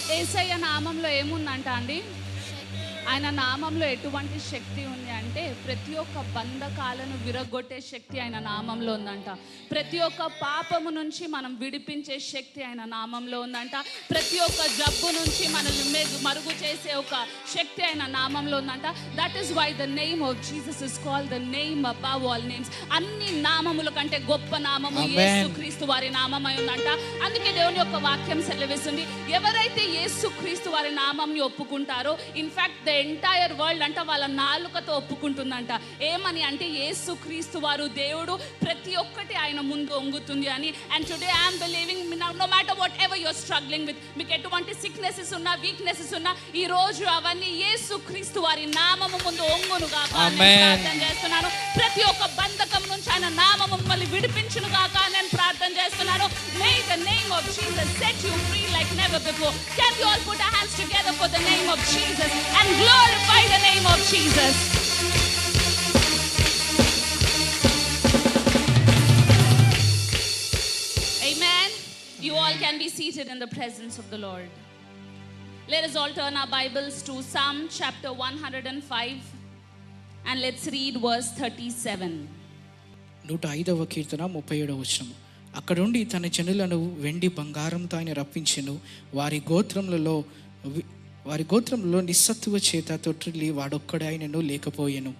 యేసయ్య నామంలో ఏముందంట అండి? ఆయన నామంలో ఎటువంటి శక్తి ఉంది అంటే ప్రతి ఒక్క బంధకాలను విరగొట్టే శక్తి ఆయన నామంలో ఉందంట. ప్రతి ఒక్క పాపము నుంచి మనం విడిపించే శక్తి ఆయన నామంలో ఉందంట. ప్రతి ఒక్క జబ్బు నుంచి మనల్ని మరుగు చేసే ఒక శక్తి ఆయన నామంలో ఉందంట. That is why the name of Jesus is called the name above all names. అన్ని నామముల కంటే గొప్ప నామము యేసుక్రీస్తు వారి నామమై ఉందంట. అందుకే దేవుని యొక్క వాక్యం సెలవిస్తుంది, ఎవరైతే యేసుక్రీస్తు వారి నామంని ఒప్పుకుంటారో, ఇన్ఫాక్ట్ ద ఎంటైర్ వరల్డ్ అంట వాళ్ళ నాలుకతో ఒప్పుకుంటుందంట. ఏమని అంటే యేసుక్రీస్తు వారు దేవుడు, ప్రతి ఒక్కటి ఆయన ముందు ఒంగుతుంది అని. And today I'm believing, no matter what ever you're struggling with, మీకు ఎటువంటి సిక్నెసెస్ ఉన్నా, వీక్నెసెస్ ఉన్నా, ఈ రోజు అవన్నీ యేసుక్రీస్తు వారి నామము ముందు ఒంగును గాక ప్రార్థన చేస్తున్నాను. ప్రతి ఒక్క బంధకం నుంచి ఆయన నామము మిమ్మల్ని విడిపించును గాక నేను ప్రార్థన చేస్తున్నాను. May the name of Jesus set you free like never before. Can you all put our hands together for the name of Jesus and glorify the name of Jesus? Amen. You all can be seated in the presence of the Lord. Let us all turn our Bibles to Psalm chapter 105 and let's read verse 37. 105వ కీర్తన 37వ వచనం. అక్కడుండి తన జనులను వెండి బంగారంతో ఆయన రప్పించెను. వారి గోత్రంలో నిస్సత్తువ చేత తొట్టిల్లి వాడొక్కడే ఆయనను లేకపోయెను.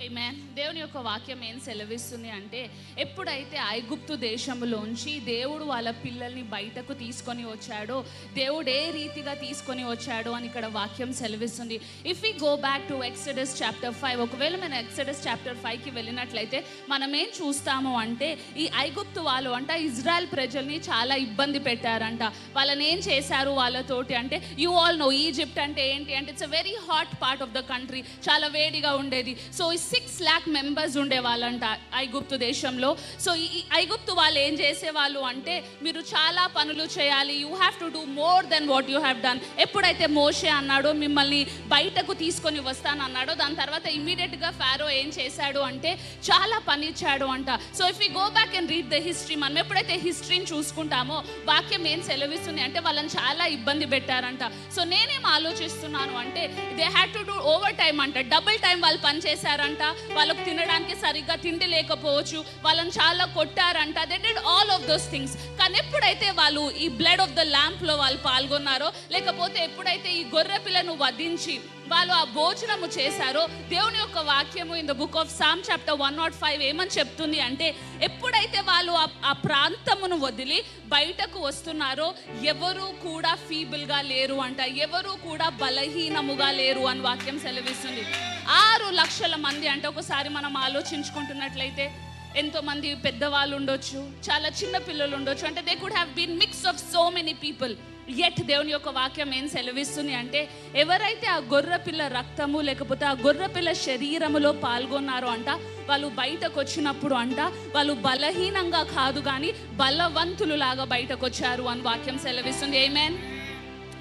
ఆమేన్. దేవుని యొక్క వాక్యం ఏం సెలవిస్తుంది అంటే, ఎప్పుడైతే ఐగుప్తు దేశంలోంచి దేవుడు వాళ్ళ పిల్లల్ని బయటకు తీసుకొని వచ్చాడో, దేవుడు ఏ రీతిగా తీసుకొని వచ్చాడో అని ఇక్కడ వాక్యం సెలవిస్తుంది. If we go back to Exodus chapter 5, ఒకవేళ మనం ఎక్సడస్ చాప్టర్ 5కి వెళ్ళినట్లయితే మనం ఏం చూస్తాము అంటే, ఈ ఐగుప్తు వాళ్ళు అంట ఇజ్రాయెల్ ప్రజల్ని చాలా ఇబ్బంది పెట్టారంట. వాళ్ళని ఏం చేశారు వాళ్ళతోటి అంటే, యూ ఆల్ నో ఈజిప్ట్ అంటే ఏంటి అంటే, it's a very hot part of the country, చాలా వేడిగా ఉండేది. సో 6 lakh మెంబర్స్ ఉండేవాళ్ళంట ఐగుప్తు దేశంలో. సో ఈ ఐగుప్తు వాళ్ళు ఏం చేసేవాళ్ళు అంటే, మీరు చాలా పనులు చేయాలి, you have to do more than what you have done. ఎప్పుడైతే మోషే అన్నాడో మిమ్మల్ని బయటకు తీసుకొని వస్తాను అన్నాడో, దాని తర్వాత ఇమ్మీడియట్గా ఫారో ఏం చేశాడు అంటే చాలా పని ఇచ్చాడు అంట. So if you go back and read the history, మనం ఎప్పుడైతే హిస్టరీని చూసుకుంటామో వాక్యం ఏం సెలవిస్తుంది అంటే వాళ్ళని చాలా ఇబ్బంది పెట్టారంట. సో నేనేం ఆలోచిస్తున్నాను అంటే, they had to do over time అంట, డబుల్ టైం వాళ్ళు పని చేశారంట. వాళ్ళకు తినడానికి సరిగ్గా తిండి లేకపోవచ్చు, వాళ్ళని చాలా కొట్టారంట. They did all of those things. కానీ ఎప్పుడైతే వాళ్ళు ఈ బ్లడ్ ఆఫ్ ద ల్యాంప్ లో వాళ్ళు పాల్గొన్నారో, లేకపోతే ఎప్పుడైతే ఈ గొర్రె పిల్లను వధించి వాళ్ళు ఆ భోజనము చేశారో, దేవుని యొక్క వాక్యము in the book of Psalm chapter 105 ఏమని చెప్తుంది అంటే, ఎప్పుడైతే వాళ్ళు ఆ ప్రాంతమును వదిలి బయటకు వస్తున్నారో ఎవరు కూడా ఫీబుల్గా లేరు అంట, ఎవరు కూడా బలహీనముగా లేరు అని వాక్యం సెలవిస్తుంది. 6 లక్షల మంది అంటే, ఒకసారి మనం ఆలోచించుకుంటున్నట్లయితే ఎంతోమంది పెద్దవాళ్ళు ఉండొచ్చు, చాలా చిన్న పిల్లలు ఉండొచ్చు, అంటే they could have been mix of so many people. Yet దేవుని యొక్క వాక్యం ఏం సెలవిస్తుంది అంటే, ఎవరైతే ఆ గొర్రె పిల్ల రక్తము లేకపోతే ఆ గొర్రె పిల్ల శరీరములో పాల్గొన్నారో అంట, వాళ్ళు బయటకు వచ్చినప్పుడు అంట వాళ్ళు బలహీనంగా కాదు కానీ బలవంతులు లాగా బయటకు వచ్చారు అని వాక్యం సెలవిస్తుంది. ఆమేన్.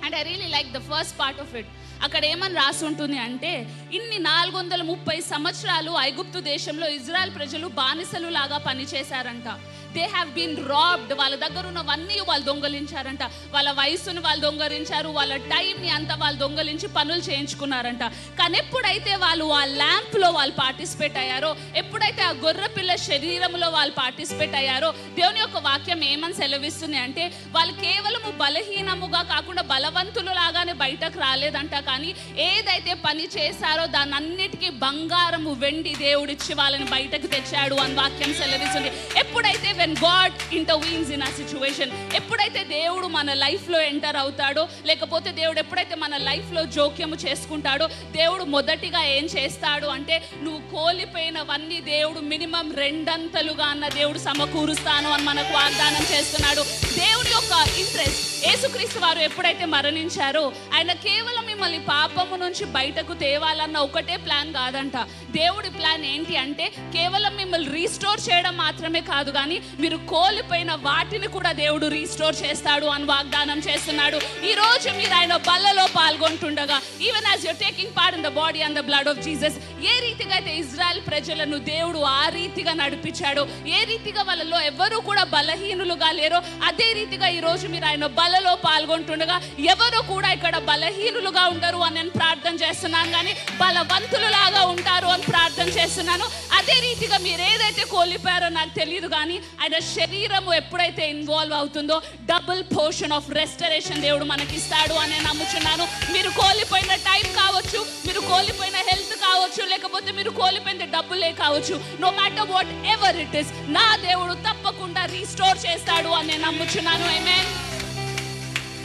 And I really like the first part of it. అక్కడ ఏమని రాసి ఉంటుంది అంటే, ఇన్ని 430 సంవత్సరాలు ఐగుప్తు దేశంలో ఇజ్రాయెల్ ప్రజలు బానిసలు లాగా పనిచేశారంట. They have been robbed. వాళ్ళ దగ్గర ఉన్నవన్నీ వాళ్ళు దొంగలించారంట. వాళ్ళ వయసును వాళ్ళు దొంగలించారు, వాళ్ళ టైంని అంతా వాళ్ళు దొంగలించి పనులు చేయించుకున్నారంట. కానీ ఎప్పుడైతే వాళ్ళు ఆ ల్యాంప్లో వాళ్ళు పార్టిసిపేట్ అయ్యారో, ఎప్పుడైతే ఆ గొర్రె పిల్ల శరీరంలో వాళ్ళు పార్టిసిపేట్ అయ్యారో, దేవుని యొక్క వాక్యం ఏమని సెలవిస్తుంది అంటే, వాళ్ళు కేవలము బలహీనముగా కాకుండా బలవంతులు లాగానే బయటకు రాలేదంట. కానీ ఏదైతే పని చేశారో దాన్ని అన్నిటికీ బంగారము వెండి దేవుడిచ్చి వాళ్ళని బయటకు తెచ్చాడు అని వాక్యం సెలవిస్తుంది. ఎప్పుడైతే when God intervenes in a situation, ఎప్పుడైతే దేవుడు మన లైఫ్లో ఎంటర్ అవుతాడో, లేకపోతే దేవుడు ఎప్పుడైతే మన లైఫ్లో జోక్యము చేసుకుంటాడో, దేవుడు మొదటిగా ఏం చేస్తాడు అంటే, నువ్వు కోల్పోయినవన్నీ దేవుడు మినిమం 2 అంతలుగా అన్న దేవుడు సమకూరుస్తాను అని మనకు వాగ్దానం చేస్తున్నాడు. దేవుడి యొక్క ఇంట్రెస్ట్, యేసుక్రీస్తు వారు ఎప్పుడైతే మరణించారో, ఆయన కేవలం మిమ్మల్ని పాపము నుంచి బయటకు తేవాలన్న ఒకటే ప్లాన్ కాదంట. దేవుడి ప్లాన్ ఏంటి అంటే, కేవలం మిమ్మల్ని రీస్టోర్ చేయడం మాత్రమే కాదు కానీ మీరు కోల్పోయిన వాటిని కూడా దేవుడు రీస్టోర్ చేస్తాడు అని వాగ్దానం చేస్తున్నాడు. ఈ రోజు మీరు ఆయన బల్లలో పాల్గొంటుండగా, even as you're taking part in the body and the blood of Jesus, ఏ రీతిగా అయితే ఇజ్రాయెల్ ప్రజలను దేవుడు ఆ రీతిగా నడిపించాడో, ఏ రీతిగా వాళ్ళలో ఎవరు కూడా బలహీనులుగా లేరో, అదే రీతిగా ఈ రోజు మీరు ఆయన బల్లలో పాల్గొంటుండగా ఎవరు కూడా ఇక్కడ బలహీనులుగా ఉండరు అని నేను ప్రార్థన చేస్తున్నాను, కానీ బలవంతులు లాగా ఉంటారు అని ప్రార్థన చేస్తున్నాను. అదే రీతిగా మీరు ఏదైతే కోల్పోయారో నాకు తెలియదు, కానీ ఆయన శరీరము ఎప్పుడైతే ఇన్వాల్వ్ అవుతుందో డబుల్ పోర్షన్ ఆఫ్ రెస్టరేషన్ దేవుడు మనకి ఇస్తాడు అని నేను నమ్ముచున్నాను. మీరు కోల్పోయిన టైం కావచ్చు, మీరు కోల్పోయిన హెల్త్ కావచ్చు, లేకపోతే మీరు కోల్పోయిన డబ్బులే కావచ్చు, no matter what ever it is, నా దేవుడు తప్పకుండా రీస్టోర్ చేస్తాడు అని నేను నమ్ముచున్నాను. ఆమేన్.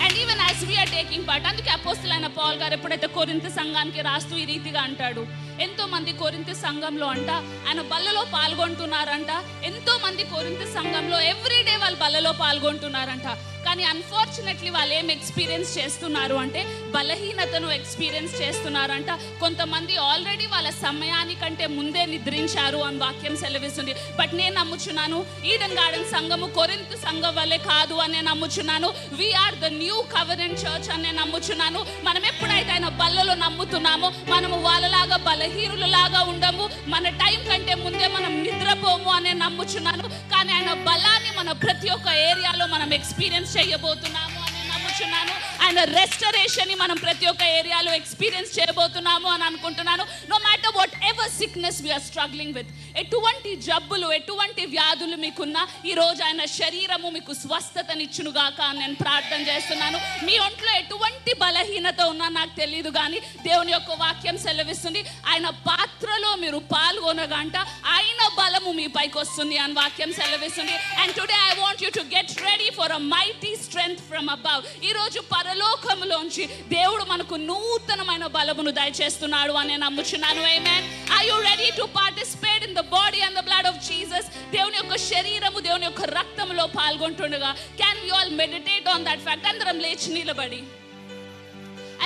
And even as we're taking part, అందుకే అపోస్తలుడైన పౌలు గారు ఎప్పుడైతే కొరింథీ సంఘానికి రాస్తూ ఈ రీతిగా అంటాడు, ఎంతో మంది కొరింథీ సంఘంలో అంట ఆయన బల్లలో పాల్గొంటున్నారంట, ఎంతో మంది కొరింథీ సంఘంలో ఎవ్రీడే వాళ్ళు బల్లలో పాల్గొంటున్నారంట, కానీ అన్ఫార్చునేట్లీ వాళ్ళు ఏం ఎక్స్పీరియన్స్ చేస్తున్నారు అంటే బలహీనతను ఎక్స్పీరియన్స్ చేస్తున్నారంట. కొంతమంది ఆల్రెడీ వాళ్ళ సమయానికంటే ముందే నిద్రించారు అని వాక్యం సెలవిస్తుంది. బట్ నేను నమ్ముచున్నాను ఈడెన్ గార్డెన్ సంఘము కొరింథీ సంఘం వల్లే కాదు అని నేను నమ్ముచున్నాను. We're the new covenant church అని నేను నమ్ముచున్నాను. మనం ఎప్పుడైతే ఆయన బల్లలో నమ్ముతున్నామో మనము వాళ్ళలాగా బలహీనులలాగా ఉండము, మన టైం కంటే ముందే మనం నిద్రపోము అని నేను నమ్ముచున్నాను. కానీ ఆయన బలాన్ని మన ప్రతి ఒక్క ఏరియాలో మనం ఎక్స్పీరియన్స్ చేయబోతున్నాము అని నమ్ముచున్నాను. ఆయన రెస్టరేషన్ ని మనం ప్రతి ఒక్క ఏరియాలో ఎక్స్పీరియన్స్ చేయబోతున్నాము అని అనుకుంటున్నాను. No matter what ever sickness we're struggling with, ఎటువంటి జబ్బులు ఎటువంటి వ్యాధులు మీకున్నా ఈ రోజు ఆయన శరీరము మీకు స్వస్థతనిచ్చునుగాక అని నేను ప్రార్థన చేస్తున్నాను. మీ ఒంట్లో ఎటువంటి బలహీనత ఉన్నా నాకు తెలియదు, కానీ దేవుని యొక్క వాక్యం సెలవిస్తుంది ఆయన పాత్రలో మీరు పాల్గొనగంట ఆయన బలము మీ పైకి వస్తుంది అని వాక్యం సెలవిస్తుంది. And today I want you to get ready for a mighty strength from above. ఈ రోజు పరలోకములోంచి దేవుడు మనకు నూతనమైన బలమును దయచేస్తున్నాడు అని నేను నమ్ముచున్నాను. ఆమేన్. Are you ready to participate in the body and the blood of Jesus? దేవుని యొక్క శరీరము దేవుని యొక్క రక్తములో పాల్గొంటుండగా can you all meditate on that fact? అందరం లేచి నిలబడి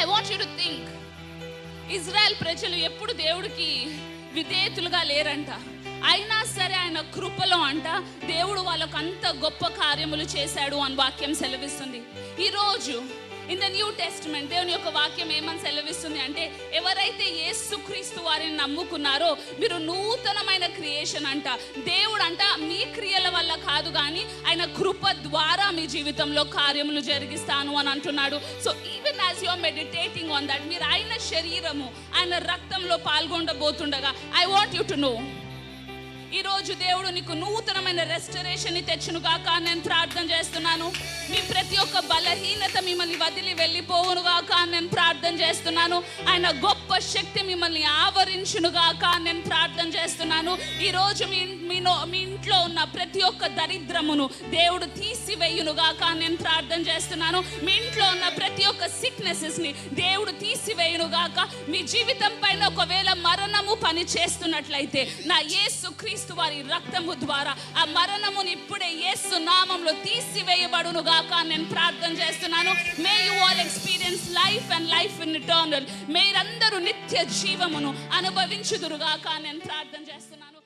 I want you to think, Israel ప్రజలు ఎప్పుడు దేవుడికి విధేయతులుగా లేరంట, అయినా సరే ఆయన కృపలో అంట దేవుడు వాళ్ళకు అంత గొప్ప కార్యములు చేశాడు అని వాక్యం సెలవిస్తుంది. ఈరోజు ఇన్ ద న్యూ టెస్టిమెంట్ దేవుని యొక్క వాక్యం ఏమని సెలవిస్తుంది అంటే, ఎవరైతే యేసుక్రీస్తు వారిని నమ్ముకున్నారో మీరు నూతనమైన క్రియేషన్ అంట. దేవుడు అంట మీ క్రియల వల్ల కాదు, కానీ ఆయన కృప ద్వారా మీ జీవితంలో కార్యములు జరిగిస్తాను అని అంటున్నాడు. So even as you are meditating on that, మీరు ఆయన శరీరము ఆయన రక్తంలో పాల్గొనబోతుండగా I want you to know, ఈరోజు దేవుడు నీకు నూతనమైన రెస్టరేషన్ తెచ్చును గాక నేను ప్రార్థన చేస్తున్నాను. మీ ప్రతి ఒక్క బలహీనత మిమ్మల్ని వదిలి వెళ్ళిపోవును గాక నేను ప్రార్థన చేస్తున్నాను. ఆయన గొప్ప శక్తి మిమ్మల్ని ఆవరించును గాక నేను ప్రార్థన చేస్తున్నాను. ఈరోజు మీ ఇంట్లో ఉన్న ప్రతి ఒక్క దరిద్రమును దేవుడు తీసివేయును గాక నేను ప్రార్థన చేస్తున్నాను. మీ ఇంట్లో ఉన్న ప్రతి ఒక్క సిక్నెసెస్ని దేవుడు తీసివేయును గాక. మీ జీవితం పైన ఒకవేళ మరణము పని చేస్తున్నట్లయితే నా యేసు క్రీస్తు వారి రక్తము ద్వారా ఆ మరణముని ఇప్పుడే యేసు నామములో తీసివేయబడును గాక నేను ప్రార్థన చేస్తున్నాను. May you all experience life and life in eternal. మీరందరూ నిత్య జీవమును అనుభవించుదురు గాక నేను ప్రార్థన చేస్తున్నాను.